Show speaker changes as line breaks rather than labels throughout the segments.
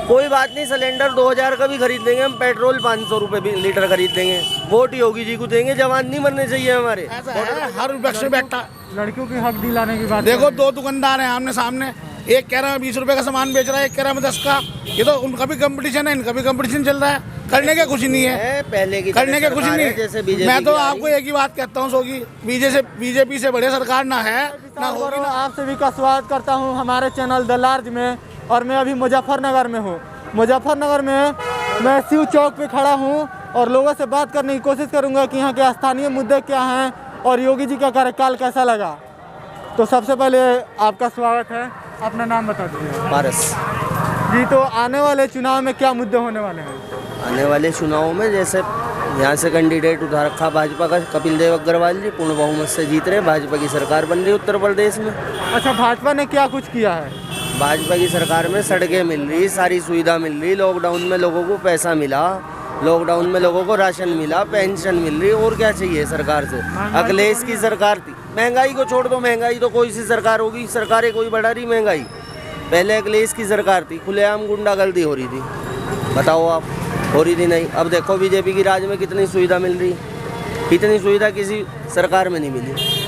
कोई बात नहीं, सिलेंडर 2000 का भी खरीद देंगे हम, पेट्रोल 500 रुपए लीटर खरीद देंगे, वोट योगी जी को देंगे। जवान नहीं मरने चाहिए हमारे।
हर वृक्ष में बैठा
लड़कियों की हक दिलाने की बात
देखो, 2 दुकानदार हैं आमने सामने, एक कह रहा है 20 रुपए का सामान बेच रहा है, एक कह रहा है 10 का। ये तो उनका भी कंपटीशन है, इनका भी कंपटीशन चल रहा है, करने का कुछ नहीं है,
पहले की
करने का कुछ नहीं है।
जैसे बीजेपी
मैं तो आपको एक ही बात कहता हूँ सोगी, बीजेपी से बड़े सरकार ना है ना होगी।
आप सभी का स्वागत करता हूं हमारे चैनल द लार्ज में। और मैं अभी मुजफ्फरनगर में हूं। मुजफ्फरनगर में मैं शिव चौक पे खड़ा हूं और लोगों से बात करने की कोशिश करूंगा कि यहाँ के स्थानीय मुद्दे क्या हैं और योगी जी का कार्यकाल कैसा लगा। तो सबसे पहले आपका स्वागत है, अपना नाम बता दीजिए।
पारस
जी, तो आने वाले चुनाव में क्या मुद्दे होने वाले हैं?
आने वाले चुनावों में जैसे यहाँ से कैंडिडेट उठा रखा भाजपा का कपिल देव अग्रवाल जी, पूर्ण बहुमत से जीत रहे, भाजपा की सरकार बन रही उत्तर प्रदेश में।
अच्छा, भाजपा ने क्या कुछ किया है?
भाजपा की सरकार में सड़कें मिल रही, सारी सुविधा मिल रही, लॉकडाउन में लोगों को पैसा मिला, लॉकडाउन में लोगों को राशन मिला, पेंशन मिल रही, और क्या चाहिए सरकार से? अखिलेश की सरकार थी, महंगाई को छोड़ दो, महंगाई तो कोई सी सरकार होगी, सरकारें कोई बढ़ा रही महंगाई। पहले अखिलेश की सरकार थी, खुलेआम गुंडागर्दी हो रही थी, बताओ आप, हो रही थी नहीं। अब देखो बीजेपी की राज में कितनी सुविधा मिल रही, इतनी सुविधा किसी सरकार में नहीं मिली।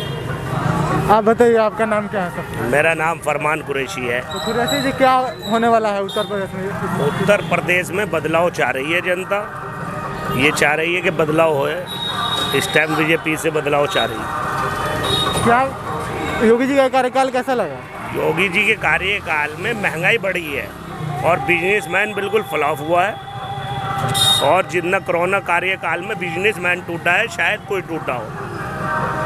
आप बताइए, आपका नाम क्या है? सब
मेरा नाम फरमान कुरैशी है।
तो कुरैशी जी, क्या होने वाला है उत्तर प्रदेश में?
उत्तर प्रदेश में बदलाव चाह रही है जनता, ये चाह रही है कि बदलाव होए। इस टाइम बीजेपी से बदलाव चाह रही है।
क्या योगी जी का कार्यकाल कैसा लगा?
योगी जी के कार्यकाल में महंगाई बढ़ी है और बिजनेसमैन बिल्कुल फ्लॉप हुआ है। और जितना कोरोना कार्यकाल में बिजनेसमैन टूटा है, शायद कोई टूटा हो।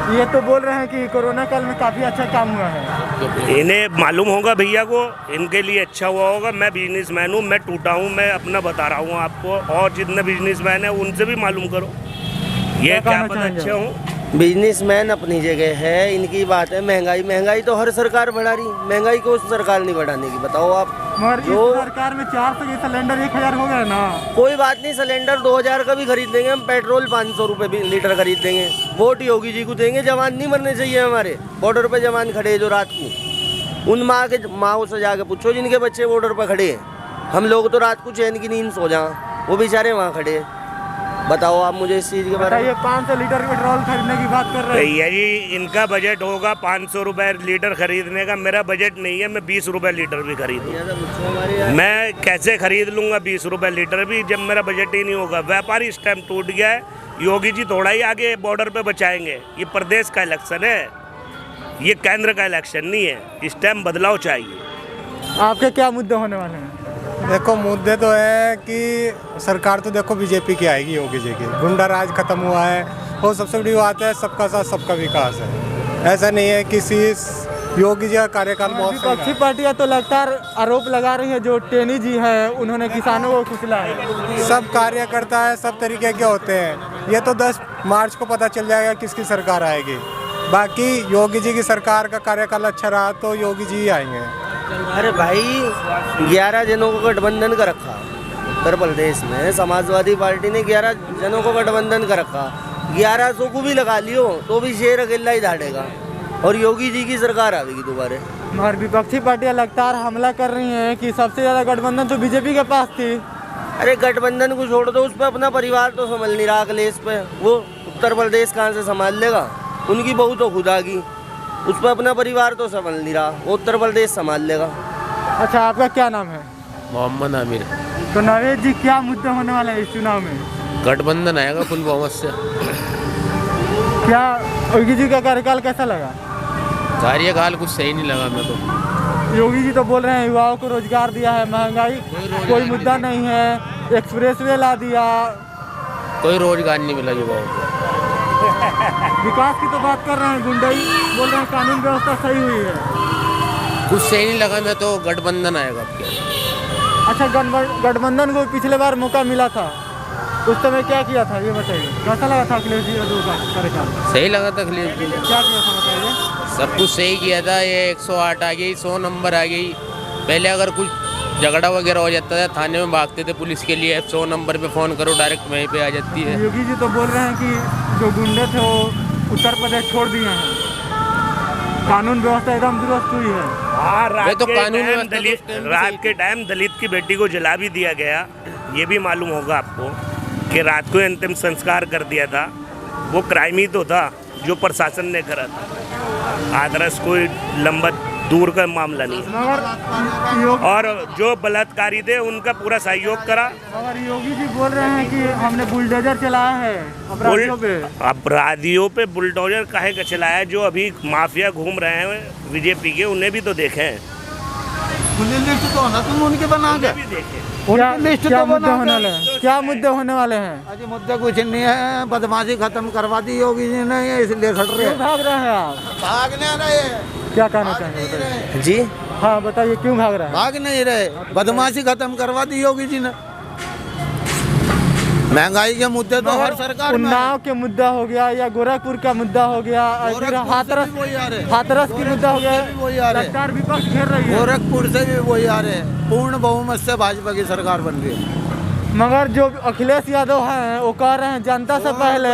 ये तो बोल रहे हैं कि कोरोना काल में काफ़ी अच्छा काम हुआ है।
इन्हें मालूम होगा भैया को, इनके लिए अच्छा हुआ होगा। मैं बिजनेसमैन हूँ, मैं टूटा हूँ, मैं अपना बता रहा हूँ आपको, और जितने बिजनेसमैन हैं उनसे भी मालूम करो। ये क्या पता अच्छे हूँ।
बिजनेसमैन अपनी जगह है, इनकी बात है महंगाई तो हर सरकार बढ़ा रही, महंगाई को उस सरकार नहीं बढ़ाने की, बताओ आप।
मगर इस सरकार में 400 के सिलेंडर 1000 हो गए ना।
कोई बात नहीं, सिलेंडर 2000 का भी खरीद देंगे हम, पेट्रोल 500 रुपए लीटर खरीद देंगे, वोट योगी जी को देंगे। जवान नहीं मरने चाहिए हमारे। बॉर्डर पे जवान खड़े हैं जो रात को, उन माँ से जाके पूछो जिनके बच्चे बॉर्डर पे खड़े हैं। हम लोग तो रात को चैन की नींद सो जाएं, वो बेचारे वहाँ खड़े हैं। बताओ आप मुझे इस चीज़ के बारे में।
500 लीटर पेट्रोल खरीदने की बात कर रहे हैं
भैया जी, इनका बजट होगा 500 रुपए लीटर खरीदने का, मेरा बजट नहीं है। मैं 20 रुपए लीटर भी खरीदूँ। मैं कैसे खरीद लूँगा 20 रुपए लीटर भी, जब मेरा बजट ही नहीं होगा। व्यापारी इस टाइम टूट गया है। योगी जी थोड़ा ही आगे बॉर्डर पे बचाएंगे। ये प्रदेश का इलेक्शन है, ये केंद्र का इलेक्शन नहीं है। इस टाइम बदलाव चाहिए।
आपके क्या मुद्दे होने वाले हैं?
देखो, मुद्दे तो है कि सरकार तो देखो बीजेपी की आएगी, योगी जी की। गुंडा राज खत्म हुआ है, और सबसे बड़ी बात है सबका साथ सबका विकास है। ऐसा नहीं है किसी योगी जी का कार्यकाल बहुत
विपक्षी पार्टियां तो लगातार आरोप लगा रही है, जो टेनी जी है उन्होंने किसानों को कुचला है।
सब कार्यकर्ता है, सब तरीके के होते हैं। ये तो 10 मार्च को पता चल जाएगा किसकी सरकार आएगी। बाकी योगी जी की सरकार का कार्यकाल अच्छा रहा तो योगी जी ही आएंगे।
अरे भाई, 11 जनों को गठबंधन कर रखा उत्तर प्रदेश में। समाजवादी पार्टी ने 11 जनों को गठबंधन कर रखा, 1100 को भी लगा लियो तो भी शेर अकेला ही धाड़ेगा, और योगी जी की सरकार आएगी दोबारा।
मगर विपक्षी पार्टियां लगातार हमला कर रही हैं कि सबसे ज़्यादा गठबंधन तो बीजेपी के पास थी।
अरे गठबंधन को छोड़ दो, उस पर अपना परिवार तो संभाल नहीं रहा अखिलेश पे, वो उत्तर प्रदेश कहाँ से संभाल लेगा? उनकी बहू तो खुद आ गई, उस पर अपना परिवार तो संभाल नहीं रहा, वो उत्तर प्रदेश संभाल लेगा।
अच्छा, आपका क्या नाम है?
मोहम्मद आमिर।
तो नवेद जी, क्या मुद्दे होने वाले हैं इस चुनाव में?
गठबंधन आएगा फुल बहुमत से।
क्या योगी जी का कार्यकाल कैसा लगा?
कार्यकाल कुछ सही नहीं लगा मैं तो।
योगी जी तो बोल रहे हैं युवाओं को रोजगार दिया है, महंगाई कोई मुद्दा नहीं है, एक्सप्रेसवे ला दिया,
कोई रोजगार नहीं मिला युवाओं को।
विकास की तो बात कर रहे हैं, गुंडाई बोल रहे हैं, कानून व्यवस्था सही हुई है।
कुछ सही नहीं लगा मैं तो। गठबंधन आएगा अब क्या।
अच्छा, गठबंधन को पिछले बार मौका मिला था, उस समय क्या किया था ये बताइए? कैसा लगा था अखिलेश जी का कार्यकाल?
सही लगा था अखिलेश जी।
क्या किया था बताइए?
सब कुछ सही किया था। ये 108 आ गई, 100 नंबर आ गई। पहले अगर कुछ झगड़ा वगैरह हो जाता था, थाने में भागते थे पुलिस के लिए, 100 नंबर पे फ़ोन करो, डायरेक्ट वहीं पे आ जाती है।
योगी जी तो बोल रहे हैं कि जो गुंडे थे वो उत्तर प्रदेश छोड़ दिए हैं। कानून व्यवस्था एकदम दुरुस्त हुई है।
हाँ, रात
तो
के
कानून
टाइम
व्यवस्था तो उस टाइम भी
रात
सही
के टाइम दलित की बेटी को जला भी दिया गया। ये भी मालूम होगा आपको कि रात को अंतिम संस्कार कर दिया था। वो क्राइम ही तो था जो प्रशासन ने करा था। आदरस कोई लंबा दूर का मामला नहीं।
मगर योग
और जो बलात्कारी थे उनका पूरा सहयोग करा।
मगर योगी जी बोल रहे हैं कि हमने बुलडोजर चलाया है अपराधियों पे।
अपराधियों पे बुलडोजर काहे का चलाया? जो अभी माफिया घूम रहे हैं बीजेपी के, उन्हें भी तो देखें।
लिस्ट तो होना तुम उनके बना के
भी देखें।
क्या
लिस्ट
क्या
तो
मुद्दे
बना
होने
के-
वाले हैं? क्या मुद्दे होने वाले हैं?
अजी मुद्दा कुछ नहीं है, बदमाशी खत्म करवा दी योगी जी ने, ये इसलिए खड़ रहे
क्यों भाग रहे हैं आप?
भागने रहे,
क्या कहना चाहेंगे बताइए।
जी
हाँ बताइए क्यों भाग रहे हैं?
भाग नहीं रहे, बदमाशी खत्म करवा दी योगी जी ने। महंगाई के मुद्दे तो हर सरकार में है।
उन्नाव के मुद्दा हो गया या गोरखपुर का मुद्दा हो गया, और फिर
गोरखपुर से
हाथरस
भी वही आ रहे।
हाथरस की मुद्दा हो
गोरखपुर से भी वही आ
गया।
रहे।
सरकार विपक्ष घेर रही है।
गोरखपुर से भी वही आ रहे हैं। पूर्ण बहुमत से भाजपा की सरकार बन रही है।
मगर जो अखिलेश यादव हैं वो कह रहे हैं जनता से पहले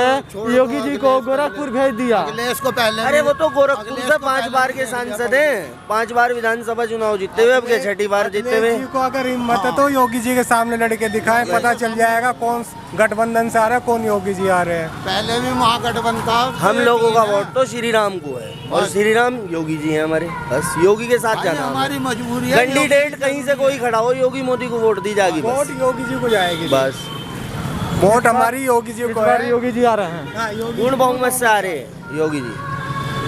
योगी जी को गोरखपुर भेज दिया।
अखिलेश को पहले
अरे वो तो गोरखपुर
अखिलेश
से
को
5
पहले
बार के सांसद हैं, 5 बार विधानसभा चुनाव जीते हुए, अब के 6ठी बार जीते हुए।
अखिलेश जी को अगर हिम्मत है तो योगी जी के सामने लड़के दिखाएं, पता चल जाएगा कौन गठबंधन से आ रहा है, कौन योगी जी आ रहे हैं।
पहले भी महागठबंधन था।
हम लोगों का वोट तो श्री राम को है और श्री राम योगी जी हैं हमारे। बस योगी के साथ जाना है।
हमारी मजबूरी है।
कैंडिडेट कहीं से कोई खड़ा हो, योगी मोदी को वोट दी जाएगी
वोट
बस।
योगी जी को जाएगी,
बस
वोट हमारी योगी जी
इस
को
बार
है।
योगी जी आ रहे हैं।
हाँ, योगी
पूर्ण बहुमत से आ रहे हैं योगी जी।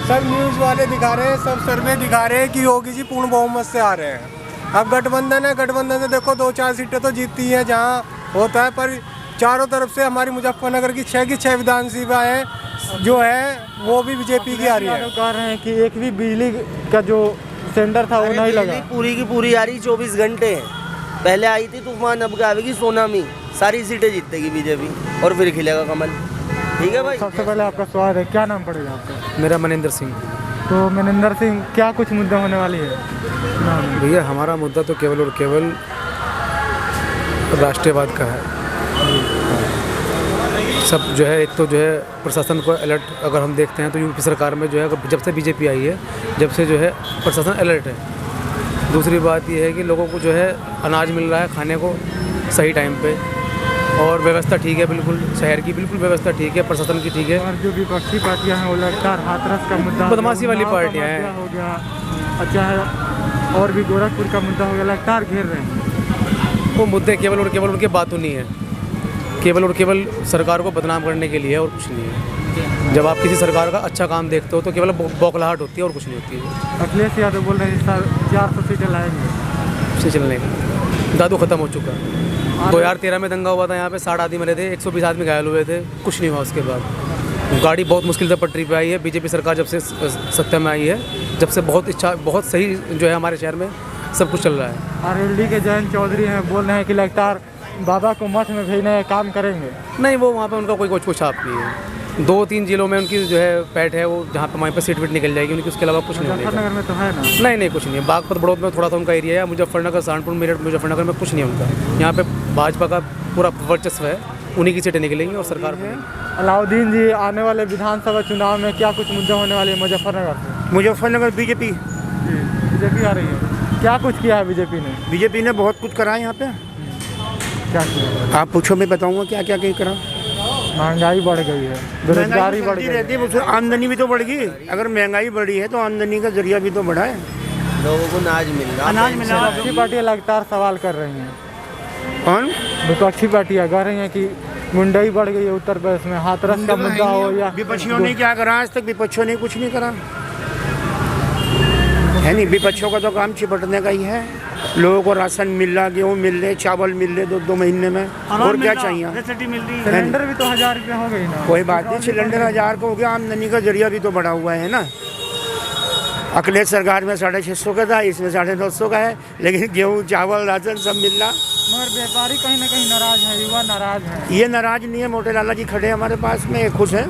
सब न्यूज वाले दिखा रहे हैं, सब सर्वे दिखा रहे हैं कि योगी जी पूर्ण बहुमत से आ रहे हैं। अब गठबंधन है, गठबंधन से देखो 2-4 सीटें तो जीतती हैं जहाँ होता है, पर चारों तरफ से हमारी मुजफ्फरनगर की 6 की 6 विधानसभाएं जो है वो भी बीजेपी की आ रही है।
यादव कह रहे हैं कि एक भी बिजली का जो सेंटर था वो नहीं लगा।
बिजली पूरी की पूरी आ रही 24 घंटे। पहले आई थी तूफान, अब क्या आएगी सोनामी। सारी सीटें जीतेगी बीजेपी और फिर खिलेगा कमल। ठीक है भाई।
सबसे पहले आपका स्वागत है। क्या नाम पड़ेगा आपका?
मेरा मनिंदर सिंह।
तो मनिंदर सिंह, क्या कुछ मुद्दा होने वाली है?
भैया हमारा मुद्दा तो केवल और केवल राष्ट्रीयवाद का है। सब जो है, एक तो जो है प्रशासन को अलर्ट अगर हम देखते हैं तो यूपी सरकार में जो है जब से बीजेपी आई है, जब से जो है प्रशासन अलर्ट है। दूसरी बात ये है कि लोगों को जो है अनाज मिल रहा है खाने को सही टाइम पे, और व्यवस्था ठीक है, बिल्कुल शहर की बिल्कुल व्यवस्था ठीक है, प्रशासन की ठीक है।
और जो विपक्षी पार्टियां हैं वो लगातार हाथरस का मुद्दा,
बदमाशी वाली
उन्नाव का
पार्टियां हैं।
मुद्दा हो गया, अच्छा है, और भी गोरखपुर का मुद्दा हो गया, लगातार घेर रहे हैं।
वो मुद्दे केवल और केवल उनके बातों नहीं है, केवल और केवल सरकार को बदनाम करने के लिए है और कुछ नहीं है। जब आप किसी सरकार का अच्छा काम देखते हो तो केवल बौखलाहट होती है और कुछ नहीं होती है।
अखिलेश यादव बोल रहे हैं इस साल 400 सीटें लाएंगे।
उससे चलने का दादू खत्म हो चुका है। 2013 में दंगा हुआ था, यहाँ पे 60 आदमी मरे थे, 120 आदमी घायल हुए थे, कुछ नहीं हुआ उसके बाद। गाड़ी बहुत मुश्किल से पटरी पे आई है। बीजेपी सरकार जब से सत्ता में आई है, जब से बहुत सही जो है हमारे शहर में सब कुछ चल रहा है।
आरएलडी के जयंत चौधरी हैं, बोल रहे हैं कि लगातार बाबा को मठ में भेजने का काम करेंगे।
नहीं, वो वहाँ पे उनका कोई कुछ छाप नहीं है। 2-3 जिलों में उनकी जो है पैठ है, वो जहाँ पे वहीं पे सीट वीट निकल जाएगी उनकी, उसके अलावा कुछ नहीं होगा।
मुजफ्फरनगर में तो है ना?
नहीं, कुछ नहीं है। बागपत बड़ौद में थोड़ा सा उनका एरिया है। मुजफ्फरनगर, सहारनपुर, मेरठ, मुजफ्फरनगर में कुछ नहीं है उनका। यहाँ पे भाजपा का पूरा वर्चस्व है, उन्हीं की सीटें निकलेंगी और सरकार बनेगी।
अलाउद्दीन जी, आने वाले विधानसभा चुनाव में क्या कुछ मुद्दे होने वाले हैं मुजफ्फरनगर से?
मुजफ्फरनगर बीजेपी
बीजेपी आ रही है। क्या कुछ किया है बीजेपी ने?
बीजेपी ने बहुत कुछ करा है यहाँ पे।
क्या किया?
आप पूछो, मैं बताऊंगा क्या क्या करा।
महंगाई बढ़ गई है, बेरोजगारी बढ़ गई
रहती
है।
है, उसमें आमदनी भी तो बढ़ गई। अगर महंगाई बढ़ी है तो आमदनी का जरिया भी तो बढ़ा है।
लोगों को अनाज मिल रहा,
अनाज मिल रहा है।
विपक्षी पार्टियां लगातार सवाल कर रही हैं।
कौन?
विपक्षी पार्टियां कह रही हैं कि गुंडाई बढ़ गई है उत्तर प्रदेश में, हाथरस का मुद्दा हो या
विपक्षियों ने क्या करा आज तक? विपक्षियों ने कुछ नहीं करा है। नहीं, विपक्षियों का तो काम चिपटने का ही है। लोगों को राशन मिल रहा, गेहूँ मिल रहे, चावल मिल रहे 2-2 महीने में, और क्या चाहिए?
सिलेंडर भी तो 1000 रुपये हो गई ना।
कोई बात नहीं, सिलेंडर 1000 का हो गया, आमदनी का जरिया भी तो बढ़ा हुआ है ना। अखिलेश सरकार में 650 का था, इसमें 950 का है, लेकिन गेहूँ, चावल, राशन सब मिल रहा।
मगर व्यापारी कहीं ना कहीं नाराज है, युवा नाराज है।
ये नाराज नहीं है, मोटे लाला जी खड़े हमारे पास में, खुश हैं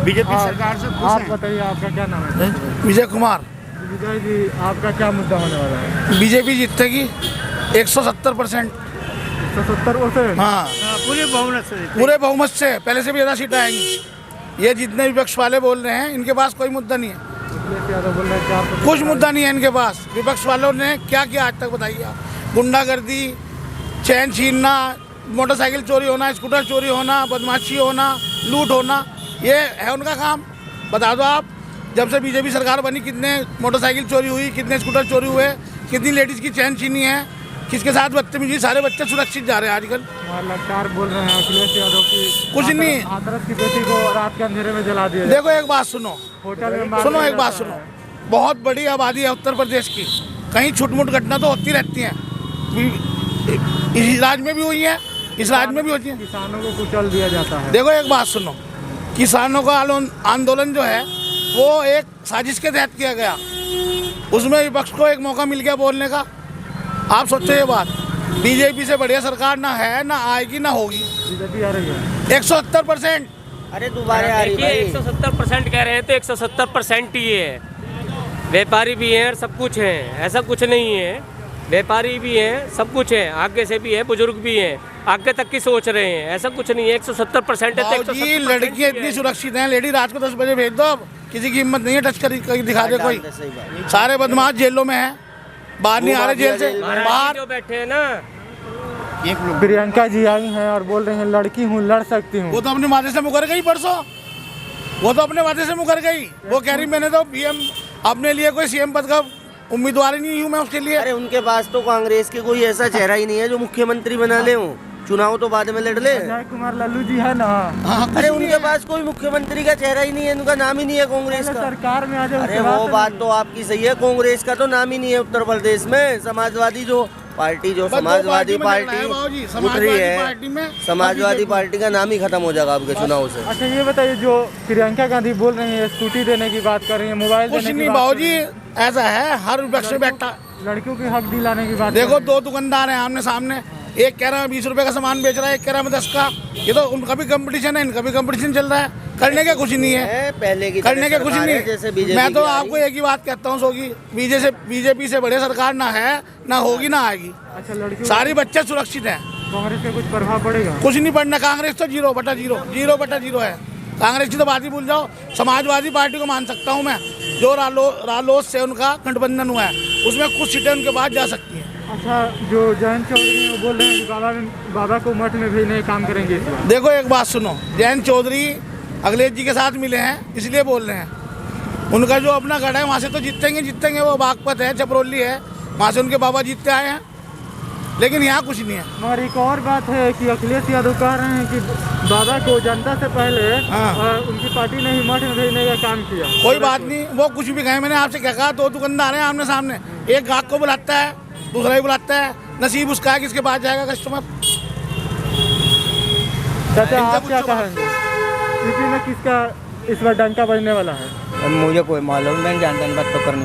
बीजेपी सरकार से, खुश
आप
हैं।
बताइए, आपका क्या नाम है?
विजय कुमार।
विजय जी, आपका क्या मुद्दा होने वाला है?
बीजेपी जीतेगी 170%।
170%?
हाँ, पूरे बहुमत से, पहले से भी ज़्यादा सीटें आएंगी। ये जितने विपक्ष वाले बोल रहे हैं, इनके पास कोई मुद्दा नहीं है। कुछ मुद्दा नहीं है इनके पास। विपक्ष वालों ने क्या किया आज तक बताइए आप? गुंडागर्दी, चैन छीनना, मोटरसाइकिल चोरी होना, स्कूटर चोरी होना, बदमाशी होना, लूट होना, ये है उनका काम। बता दो आप, जब से बीजेपी सरकार बनी कितने मोटरसाइकिल चोरी हुई, कितने स्कूटर चोरी हुए, कितनी लेडीज़ की चैन छीनी है, किसके साथ बदतमीजी? सारे बच्चे सुरक्षित जा रहे हैं आजकल।
लगातार बोल रहे हैं अखिलेश यादव की
कुछ नहीं।
हाथरस की बेटी को रात के अंधेरे में जला दिया।
देखो एक बात सुनो,
होटल में
सुनो एक बात सुनो, बहुत बड़ी आबादी है उत्तर प्रदेश की, कहीं छुटमुट घटना तो होती रहती हैं। इस राज्य में भी हुई है, इस राज्य में भी होती है।
किसानों को कुचल दिया जाता है।
देखो एक बात सुनो, किसानों का आंदोलन जो है वो एक साजिश के तहत किया गया, उसमें विपक्ष को एक मौका मिल गया बोलने का। आप सोचो ये बात, बीजेपी से बढ़िया सरकार ना है, ना आएगी, ना होगी।
बीजेपी आ रही है
170%।
अरे दोबारा आ रही
देखिए,
भाई।
170% कह रहे हैं तो 170% ही है। व्यापारी भी हैं और सब कुछ है, ऐसा कुछ नहीं है। व्यापारी भी हैं, सब कुछ है, आगे से भी है, बुजुर्ग भी हैं, आगे तक की सोच रहे हैं, ऐसा कुछ नहीं है। 170% है तो 170%
लड़कियां इतनी सुरक्षित हैं, लेडी रात को 10 बजे भेज दो, किसी की हिम्मत नहीं है टच कर दिखा दे कोई। सारे बदमाश जेलों में हैं, बाहर नहीं आ रहे जेल से बाहर।
जो बैठे हैं ना,
प्रियंका जी आई हैं और बोल रही हैं लड़की हूँ, लड़ सकती हूँ।
वो तो अपने वादे से मुकर गई परसों, वो तो अपने वादे से मुकर गई। वो कह रही मैंने तो पीएम अपने लिए कोई सीएम पद का उम्मीदवार ही नहीं हूँ मैं उसके लिए।
अरे उनके पास तो कांग्रेस के कोई ऐसा चेहरा ही नहीं है जो मुख्यमंत्री बना ले। चुनाव तो बाद में लड़ ले।
अजय कुमार लल्लू जी है ना।
अरे उनके पास कोई मुख्यमंत्री का चेहरा ही नहीं है, उनका नाम ही नहीं है कांग्रेस का।
सरकार में आ जाए।
अरे वो बात तो आपकी सही है, कांग्रेस का तो नाम ही नहीं है उत्तर प्रदेश में। समाजवादी जो पार्टी, जो समाजवादी पार्टी उतरी है, समाजवादी पार्टी का नाम ही खत्म हो जाएगा आपके चुनाव से।
अच्छा ये बताइए, जो प्रियंका गांधी बोल रही है स्कूटी देने की बात कर रही है, मोबाइल
कुछ नहीं बाबूजी, ऐसा है हर विपक्ष में बैठा
लड़कियों के हक दिलाने की बात।
देखो दो दुकानदार हैं आमने सामने, एक कह रहा है 20 रुपए का सामान बेच रहा है, एक कह रहा है 10 का। ये तो उनका भी कंपटीशन है, इनका भी कंपटीशन चल रहा है। करने का कुछ नहीं है,
पहले की
करने का कुछ नहीं
है।
मैं तो आपको एक ही बात कहता हूँ सोगी, बीजेपी से बढ़िया सरकार ना है, ना होगी, ना आएगी।
अच्छा लड़कियों,
सारी बच्चे सुरक्षित हैं।
कांग्रेस का कुछ प्रभाव पड़ेगा?
कुछ नहीं पड़ना, कांग्रेस तो 0/0 है। कांग्रेस की तो बात ही भूल जाओ। समाजवादी पार्टी को मान सकता हूँ मैं, जो रालोद से उनका गठबंधन हुआ है, उसमें कुछ सीटें उनके बाद जा सकती हैं।
अच्छा, जो जयंत चौधरी वो बोल रहे हैं कि बाबा को मठ में भेजने का काम करेंगे इस बार।
देखो एक बात सुनो, जयंत चौधरी अखिलेश जी के साथ मिले हैं इसलिए बोल रहे हैं। उनका जो अपना गढ़ है वहाँ से तो जीतेंगे। वो बागपत है, चपरोली है, वहाँ से उनके बाबा जीतते आए हैं, लेकिन यहाँ कुछ नहीं है।
मगर एक और बात है कि अखिलेश यादव कह रहे हैं कि बाबा को जनता से पहले उनकी पार्टी ने ही मठ में भेजने का काम किया।
कोई बात नहीं, वो कुछ भी कहे। मैंने आपसे क्या कहा, दो दुकानदार हैं आमने सामने, एक ग्राहक को बुलाता है, दूसरा ही बुलाता है, नसीब उसका है किसके पास जाएगा कस्टमर।
चाचा आप क्या कहेंगे, यूपी में किसका इस बार डंका बजने वाला है?
मुझे कोई मालूम नहीं, जानता बात तो करनी।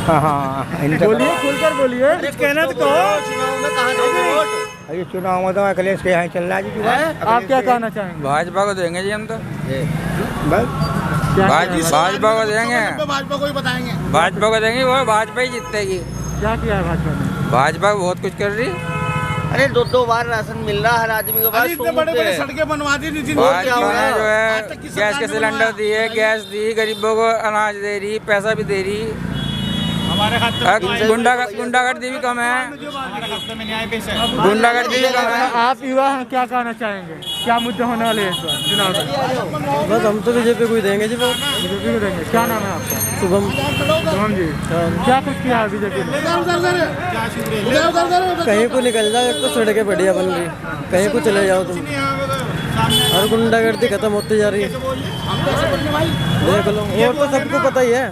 हाँ
बोलिए, खुलकर बोलिए।
कहना तो चुनाव में कहाँ दोगे वोट?
ये चुनाव में तो अखिलेश के यहाँ चल रहा है।
आप क्या कहना चाहेंगे?
भाजपा को देंगे जी हम तो।
भाजपा को देंगे, भाजपा को ही बताएंगे।
भाजपा को देंगे, वो भाजपा ही जीतेगी।
क्या किया है भाजपा ने?
भाजपा बहुत कुछ कर रही।
अरे 2 बार राशन मिल रहा हर आदमी के पास।
इतने बड़े सड़कें बनवा दी नितिन
भाजपा ने जो है गैस के सिलेंडर दिए, गैस दी, गरीबों को अनाज दे रही, पैसा भी दे रही। गुंडागर्दी भी कम है, गुंडागर्दी भी कम है।
आप युवा हैं, क्या कहना चाहेंगे, क्या मुद्दे होने वाले हैं इस बार चुनाव में?
बस हम तो बीजेपी को ही देंगे जी वोट।
बीजेपी को देंगे। क्या नाम है आपका?
शुभम
जी। क्या कुछ किया है बीजेपी ने?
कहीं को निकल जाओ, एक तो सड़कें बढ़िया बन रही, कहीं को चले जाओ तुम, और गुंडागर्दी खत्म होती जा रही है। देख लो, और तो सबको पता ही है।